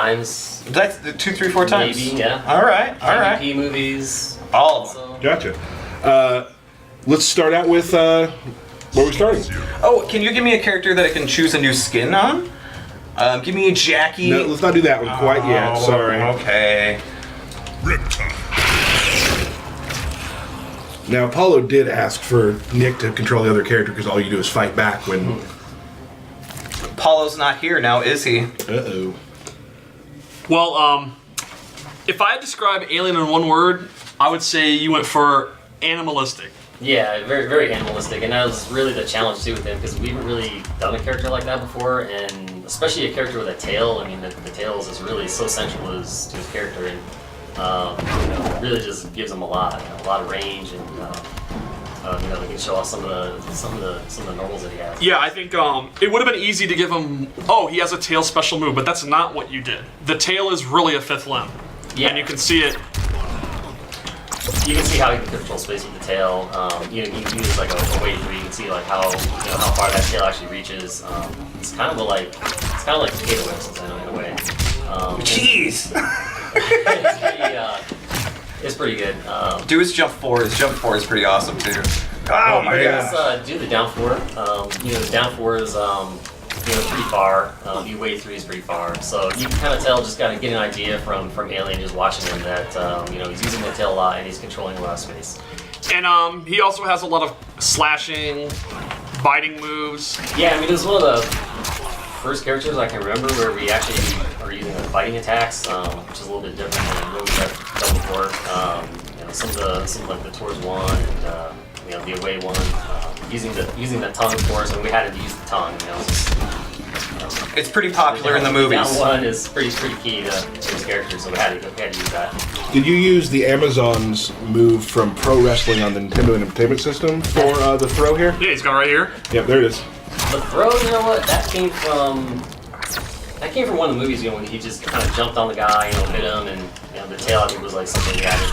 times. That's 2, 3, 4 times. Maybe, yeah. All right. MVP movies. All of them. Gotcha. Let's start out with where are we starting? Oh, can you give me a character that I can choose a new skin on? Give me a Jackie. No, let's not do that one quite yet. Sorry. Okay. Now, Apollo did ask for Nick to control the other character because all you do is fight back when. Apollo's not here now, is he? Uh-oh. Well, if I had to describe Alien in one word, I would say you went for animalistic. Yeah, very, very animalistic, and that was really the challenge too with him because we haven't really done a character like that before, and especially a character with a tail. I mean, the tail is really so central to his character, and it really just gives him a lot of range, and they can show off some of the normals that he has. Yeah, I think it would have been easy to give him. Oh, he has a tail special move, but that's not what you did. The tail is really a fifth limb, and you can see it. You can see how he can control space with the tail. You can use like a weight where you can see like how far that tail actually reaches. It's kind of like potato whips in a way. Jeez. It's pretty good. Do his jump 4. His jump 4 is pretty awesome too. Oh my god. Let's do the down 4. The down 4 is pretty far. Wave 3 is pretty far. So you can kind of tell, just kind of get an idea from Alien just watching him that he's using the tail a lot and he's controlling a lot of space. And he also has a lot of slashing, biting moves. Yeah, I mean, it was one of the first characters I can remember where we actually are using the biting attacks, which is a little bit different than what we've done before. Some like the towards one and the away one, using the tongue, of course, and we had to use the tongue. It's pretty popular in the movies. Down one is pretty key to his character, so we had to use that. Did you use the Amazon's move from Pro Wrestling on the Nintendo Entertainment System for the throw here? Yeah, he's got it right here. Yep, there it is. The throw, you know what? That came from one of the movies, when he just kind of jumped on the guy, hit him, and the tail, I think, was like something he added.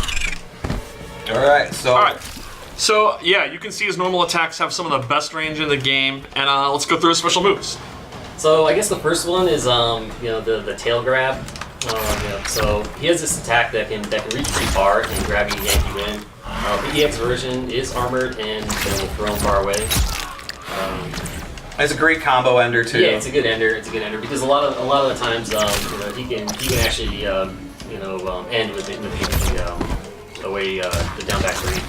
All right. So yeah, you can see his normal attacks have some of the best range in the game, and let's go through his special moves. So I guess the first one is the tail grab. So he has this attack that can reach pretty far and grab you and yank you in. The EX version is armored and will throw him far away. It's a great combo ender too. Yeah, it's a good ender. Because a lot of the times he can actually end with the down back three.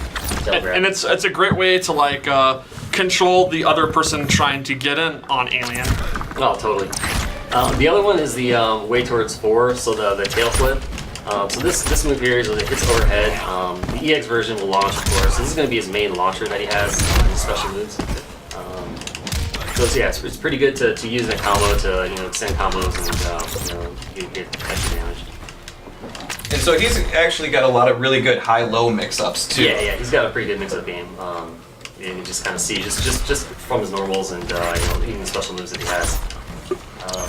And it's a great way to control the other person trying to get in on Alien. Oh, totally. The other one is the way towards 4, so the tail flip. So this move here is it hits overhead. The EX version will launch, of course. This is going to be his main launcher that he has on his special moves. It's pretty good to use in a combo to extend combos and get extra damage. And so he's actually got a lot of really good high-low mix-ups too. Yeah, he's got a pretty good mix-up game. You can just kind of see just from his normals and even the special moves that he has.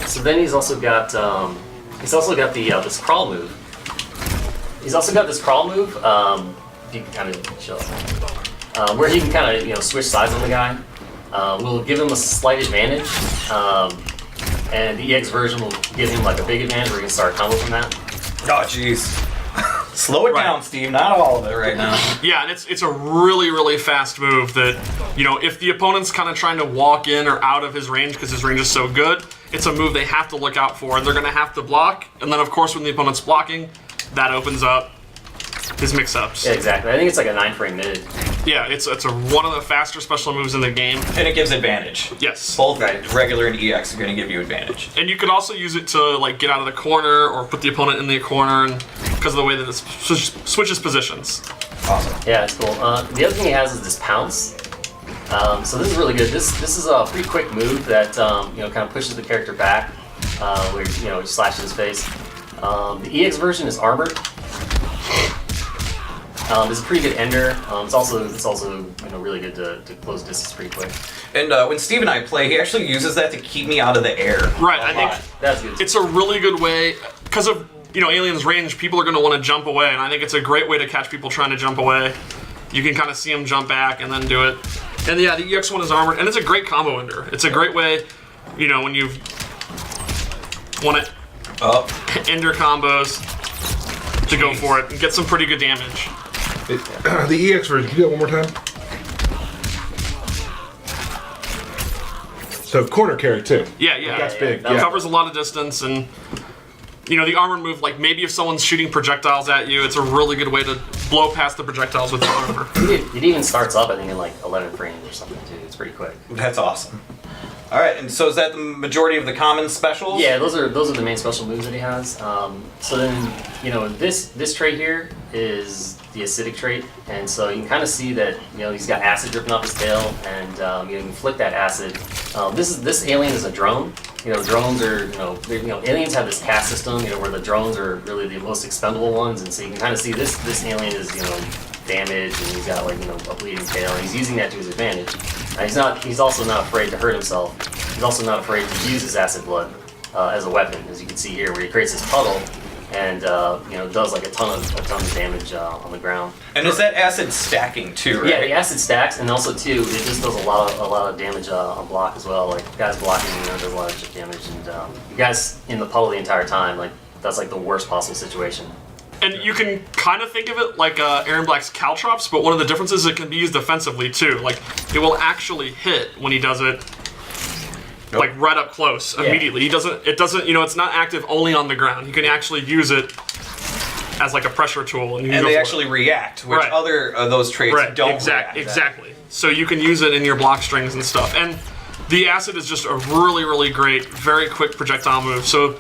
So then he's also got this crawl move. He's also got this crawl move. You can kind of show where he can kind of switch sides on the guy. Will give him a slight advantage, and the EX version will give him like a big advantage where he can start a combo from that. Oh jeez. Slow it down, Steve. Not all of it right now. Yeah, and it's a really, really fast move that, if the opponent's kind of trying to walk in or out of his range because his range is so good, it's a move they have to look out for, and they're going to have to block. And then, of course, when the opponent's blocking, that opens up his mix-ups. Yeah, exactly. I think it's like a 9-frame mid. Yeah, it's one of the faster special moves in the game. And it gives advantage. Yes. Both regular and EX are going to give you advantage. And you could also use it to get out of the corner or put the opponent in the corner, and because of the way that it switches positions. Awesome. Yeah, it's cool. The other thing he has is this pounce. So this is really good. This is a pretty quick move that kind of pushes the character back, where he slashes his face. The EX version is armored. It's a pretty good ender. It's also really good to close distance pretty quick. And when Steve and I play, he actually uses that to keep me out of the air. Right, I think that's good. It's a really good way because of Alien's range. People are going to want to jump away, and I think it's a great way to catch people trying to jump away. You can kind of see them jump back and then do it. And yeah, the EX one is armored, and it's a great combo ender. It's a great way, when you want to ender combos to go for it and get some pretty good damage. The EX version, can you do that one more time? So corner carry too. Yeah. That's big. It covers a lot of distance, and you know the armor move. Like maybe if someone's shooting projectiles at you, it's a really good way to blow past the projectiles with the armor. It even starts up, I think, in like 11 frames or something too. It's pretty quick. That's awesome. All right, and so is that the majority of the common specials? Yeah, those are the main special moves that he has. So then, you know, this trait here is the acidic trait, and so you can kind of see that, you know, he's got acid dripping off his tail, and you can flick that acid. This alien is a drone. You know, drones are, aliens have this caste system, you know, where the drones are really the most expendable ones, and so you can kind of see this alien is, you know, damaged, and he's got like, you know, a bleeding tail, and he's using that to his advantage. He's also not afraid to hurt himself. He's also not afraid to use his acid blood as a weapon, as you can see here, where he creates this puddle and does like a ton of damage on the ground. And is that acid stacking too, right? Yeah, the acid stacks, and also too, it just does a lot of damage on block as well. Like guys blocking, you know, does a lot of chip damage, and you guys in the puddle the entire time, like that's like the worst possible situation. And you can kind of think of it like Aaron Black's Caltrops, but one of the differences is it can be used defensively too. Like it will actually hit when he does it, like right up close immediately. It doesn't, you know, it's not active only on the ground. You can actually use it as like a pressure tool, and they actually react, which other of those traits don't react. Exactly. So you can use it in your block strings and stuff. And the acid is just a really, really great, very quick projectile move. So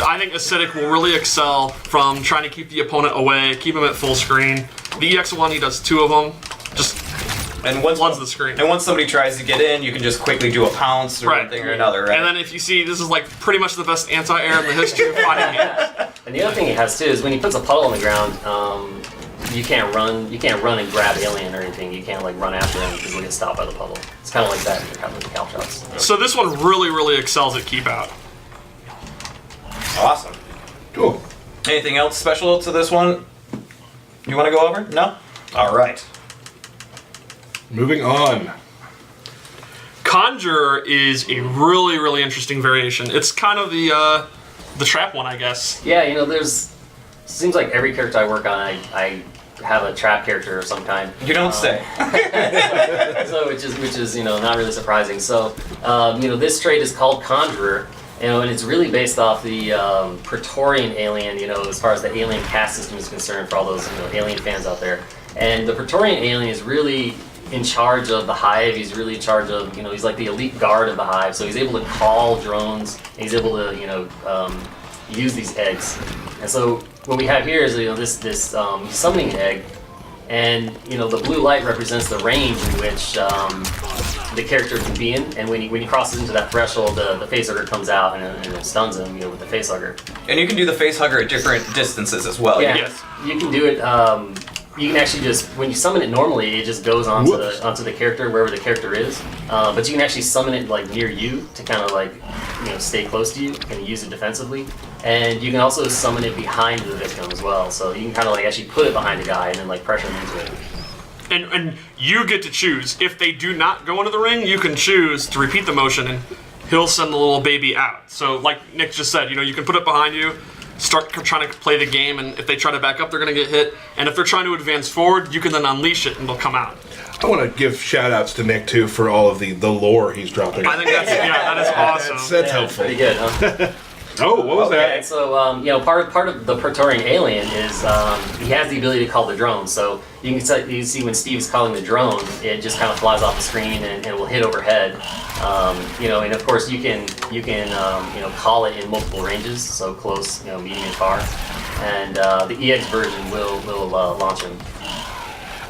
I think Acidic will really excel from trying to keep the opponent away, keep him at full screen. The EX one, he does 2 of them, just floods the screen. And once somebody tries to get in, you can just quickly do a pounce or one thing or another, right? And then if you see, this is like pretty much the best anti-air in the history of fighting games. And the other thing he has too is when he puts a puddle on the ground, you can't run and grab alien or anything. You can't like run after him because he'll get stopped by the puddle. It's kind of like that with the Caltrops. So this one really, really excels at keep out. Awesome. Cool. Anything else special to this one you want to go over? No? All right. Moving on. Conjurer is a really, really interesting variation. It's kind of the trap one, I guess. Yeah, you know, seems like every character I work on, I have a trap character of some kind. You don't say. So which is you know, not really surprising. So you know, this trait is called Conjurer. You know, and it's really based off the Praetorian alien, you know, as far as the alien caste system is concerned, for all those, you know, alien fans out there. And the Praetorian alien is really in charge of the hive. He's really in charge of, you know, he's like the elite guard of the hive. So he's able to call drones. He's able to, you know, use these eggs. And so what we have here is, you know, this summoning egg, and you know, the blue light represents the range in which the character can be in, and when he crosses into that threshold, the facehugger comes out and it stuns him, you know, with the facehugger. And you can do the facehugger at different distances as well. Yeah, Yes. you can do it. You can actually just, when you summon it normally, it just goes onto the character wherever the character is. But you can actually summon it like near you to kind of like, you know, stay close to you and use it defensively. And you can also summon it behind the victim as well. So you can kind of like actually put it behind a guy and then like pressure him into it. And you get to choose. If they do not go into the ring, you can choose to repeat the motion, and he'll send the little baby out. So like Nick just said, you know, you can put it behind you, start trying to play the game, and if they try to back up, they're going to get hit. And if they're trying to advance forward, you can then unleash it, and they'll come out. I want to give shout-outs to Nick, too, for all of the lore he's dropping. I think that is awesome. That's helpful. Pretty good, huh? Oh, what was Okay, that? so you know, part of the Praetorian alien is he has the ability to call the drone. So you can see when Steve's calling the drone, it just kind of flies off the screen and will hit overhead. You know, and of course you can you know, call it in multiple ranges, so close, you know, medium, and far. And the EX version will launch him.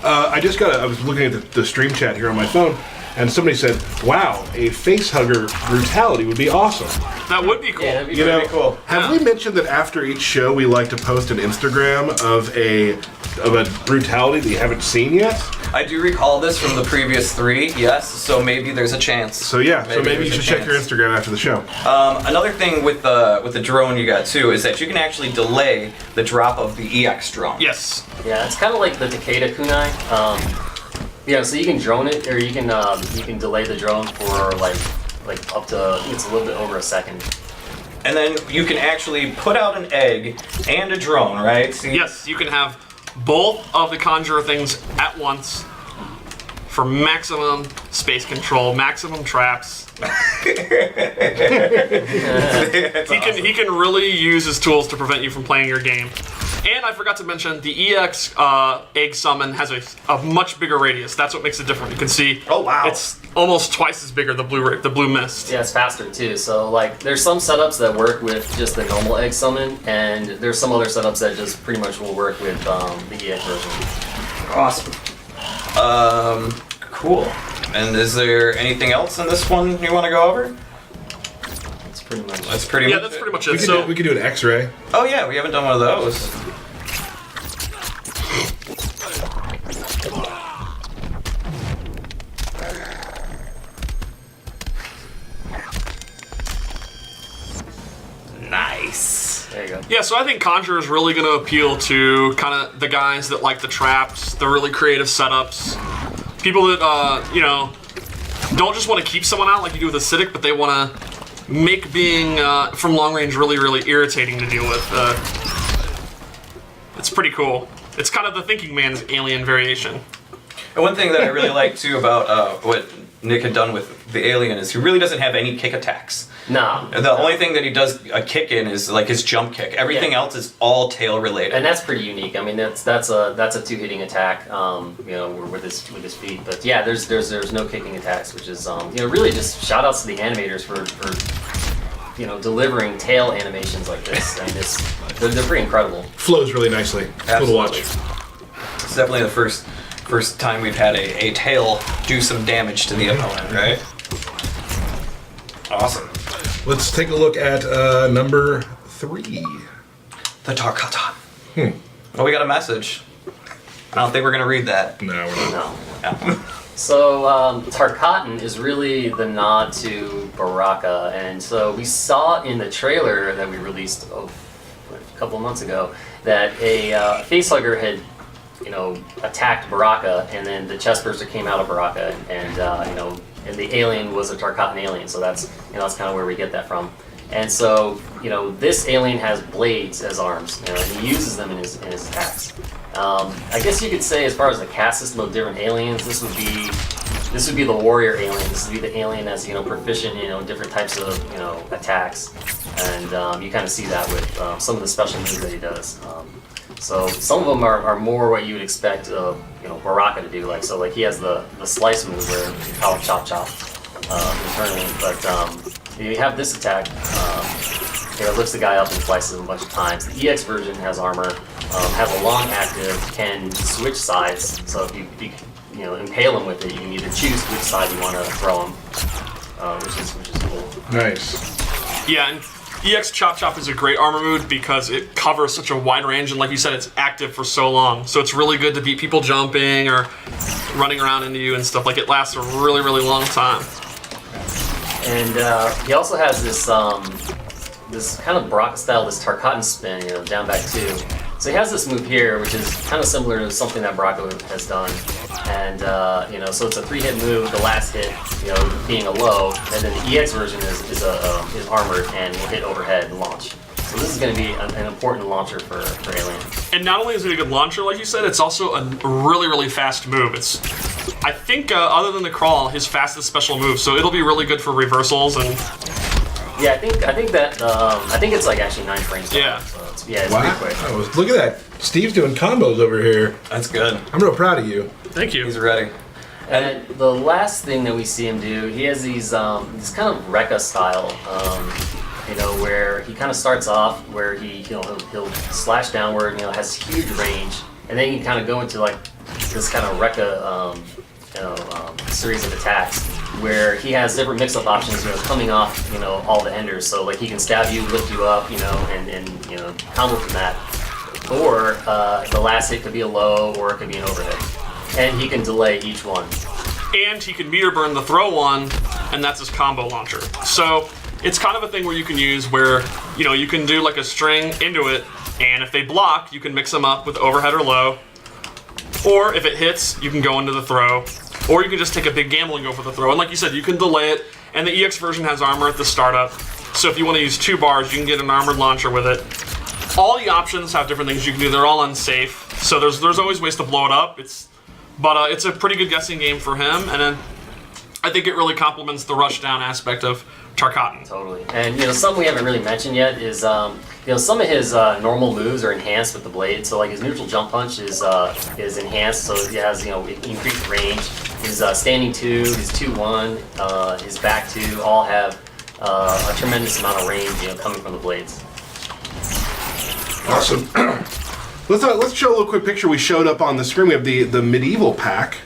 I was looking at the stream chat here on my phone, and somebody said, wow, a facehugger brutality would be awesome. That would be cool. Yeah, that'd be You know, pretty cool. have we mentioned that after each show we like to post an Instagram of a brutality that you haven't seen yet? I do recall this from the previous 3, yes, so maybe there's a chance. So yeah, maybe you there's should a check your chance. Instagram after the show. Another thing with the drone you got too is that you can actually delay the drop of the EX drone. Yes. Yeah, it's kind of like the Takeda kunai. Yeah, so you can drone it, or you can delay the drone for like up to, I think it's a little bit over a second. and then you can actually put out an egg and a drone, right? See? Yes, you can have both of the conjurer things at once for maximum space control, maximum traps. He can really use his tools to prevent you from playing your game. And I forgot to mention, the EX egg summon has a much bigger radius. That's what makes it different. You can see. Oh wow! It's almost twice as bigger. The blue mist. Yeah, it's faster too. So like, there's some setups that work with just the normal egg summon, and there's some other setups that just pretty much will work with the EX version. Awesome. Cool. And is there anything else in this one you want to go over? That's pretty much. That's pretty. Yeah, much that's it. pretty much We it. could, So do, we could do an X-ray. Oh yeah, we haven't done one of those. Nice. There you go. yeah, so I think Conjurer is really going to appeal to kind of the guys that like the traps, the really creative setups, people that don't just want to keep someone out like you do with Acidic, but they want to make being from long range really, really irritating to deal with. It's pretty cool. It's kind of the Thinking Man's alien variation. And one thing that I really like too about what Nick had done with the alien is he really doesn't have any kick attacks. No. The only thing that he does a kick in is like his jump kick. Everything Yeah. else is all tail related. And that's pretty unique. I mean, that's a two-hitting attack, with his feet. But yeah, there's no kicking attacks, which is really just shout outs to the animators for delivering tail animations like this. I mean, they're pretty incredible. Flows really nicely. It's cool to watch. It's definitely the first time we've had a tail do some damage to the opponent, right? Awesome. Let's take a look at number 3. The Tarkatan. Oh, we got a message. I don't think we're gonna read that. No, we're not. No. Yeah. So Tarkatan is really the nod to Baraka, and so we saw in the trailer that we released a couple of months ago that a facehugger had attacked Baraka, and then the chestburster came out of Baraka, and the alien was a Tarkatan alien. So that's kind of where we get that from. And so this alien has blades as arms, and he uses them in his attacks. I guess you could say, as far as the cast system of different aliens, this would be the warrior alien. This would be the alien that's proficient in different types of attacks, and you kind of see that with some of the special moves that he does. So some of them are more what you would expect Baraka to do. Like he has the slice move where you power chop internally, but you have this attack. It lifts the guy up and slices him a bunch of times. The EX version has armor, has a long active, can switch sides. So if you impale him with it, you can either choose which side you want to throw him, which is cool. Nice. Yeah, and EX Chop is a great armor move because it covers such a wide range, and like you said, it's active for so long. So it's really good to beat people jumping or running around into you and stuff. Like, it lasts a really, really long time. And he also has this kind of Baraka style, this Tarkatan spin, down back 2. So he has this move here, which is kind of similar to something that Baraka has done. And, so it's a 3-hit move, the last hit, being a low, and then the EX version is armored and will hit overhead and launch. So this is going to be an important launcher for Alien. And not only is it a good launcher, like you said, it's also a really, really fast move. It's, I think, other than the crawl, his fastest special move. So it'll be really good for reversals and. Yeah, I think it's like actually 9 frames. Yeah. So it's pretty Wow. quick. Look at that. Steve's doing combos over here. That's good. I'm real proud of you. Thank you. He's ready. And the last thing that we see him do, he has these this kind of Rekka style, where he kind of starts off where he'll slash downward, has huge range, and then he can kind of go into like this kind of Rekka series of attacks where he has different mix-up options, coming off all the enders. So like he can stab you, lift you up, and combo from that. Or the last hit could be a low, or it could be an overhead. And he can delay each one. And he can meter burn the throw one, and that's his combo launcher. So it's kind of a thing where you can use where, you can do like a string into it, and if they block, you can mix them up with overhead or low. Or if it hits, you can go into the throw. Or you can just take a big gamble and go for the throw. And like you said, you can delay it, and the EX version has armor at the startup. So if you want to use 2 bars, you can get an armored launcher with it. All the options have different things you can do. They're all unsafe, so there's always ways to blow it up. It's a pretty good guessing game for him, and then I think it really complements the rushdown aspect of Tarkatan. Totally. And something we haven't really mentioned yet is some of his normal moves are enhanced with the blade. So like his neutral jump punch is enhanced, so it has increased range. His standing 2, his 2-1, his back 2 all have a tremendous amount of range coming from the blades. Awesome. Let's show a little quick picture we showed up on the screen. We have the medieval pack.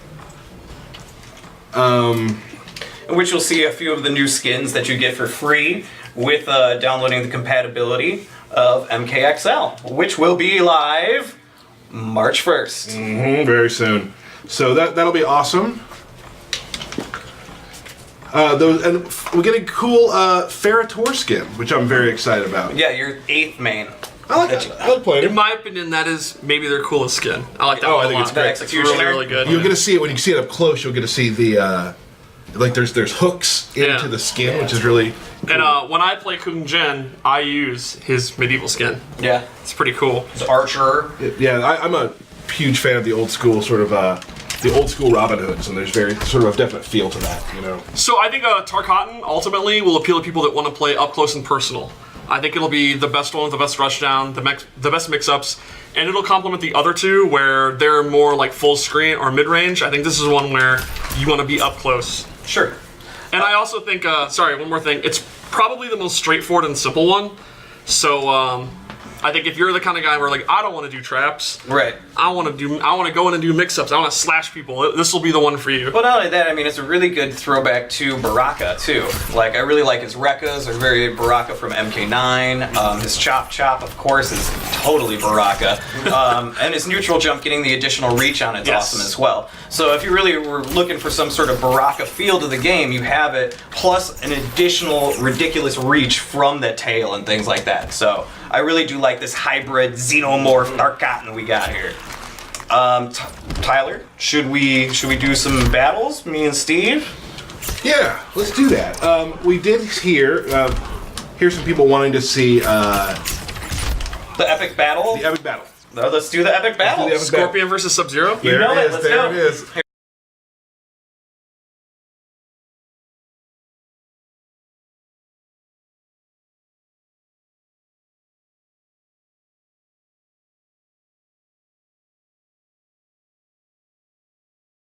In which you'll see a few of the new skins that you get for free with downloading the compatibility of MKXL, which will be live March 1st. Very soon. So that'll be awesome. And we're getting cool Ferrator skin, which I'm very excited about. Yeah, your 8th main. I like that. I like playing In it. my opinion, that is maybe their coolest skin. I like that Oh, one I think a it's lot. great. The It's executioner. really, really good. You're gonna see it when you see it up close. You'll get to see the there's hooks into the skin, which is really cool. And when I play Kung Jin, I use his medieval skin. Yeah. It's pretty cool. It's Archer. Yeah, I'm a huge fan of the old school the old school Robin Hoods, and there's very sort of a definite feel to that, So I think Tarkatan ultimately will appeal to people that want to play up close and personal. I think it'll be the best one with the best rushdown, the best mix-ups, and it'll complement the other 2 where they're more like full screen or mid-range. I think this is one where you want to be up close. Sure. And I also think, sorry, one more thing. It's probably the most straightforward and simple one. So I think if you're the kind of guy where like I don't want to do traps, Right. I want to go in and do mix-ups. I want to slash people. This will be the one for you. But not only that, I mean, it's a really good throwback to Baraka, too. Like, I really like his Rekkas. They're very Baraka from MK9. His Chop Chop, of course, is totally Baraka. And his neutral jump, getting the additional reach on it's awesome as well. So if you really were looking for some sort of Baraka feel to the game, you have it, plus an additional ridiculous reach from the tail and things like that. So I really do like this hybrid xenomorph Tarkatan we got here. Tyler, should we do some battles? Me and Steve? Yeah, let's do that. We did hear some people wanting to see The epic battle? the epic battle. Let's do the epic battle. Let's do the epic battle. Scorpion versus Sub-Zero? You know it, let's there go. it is.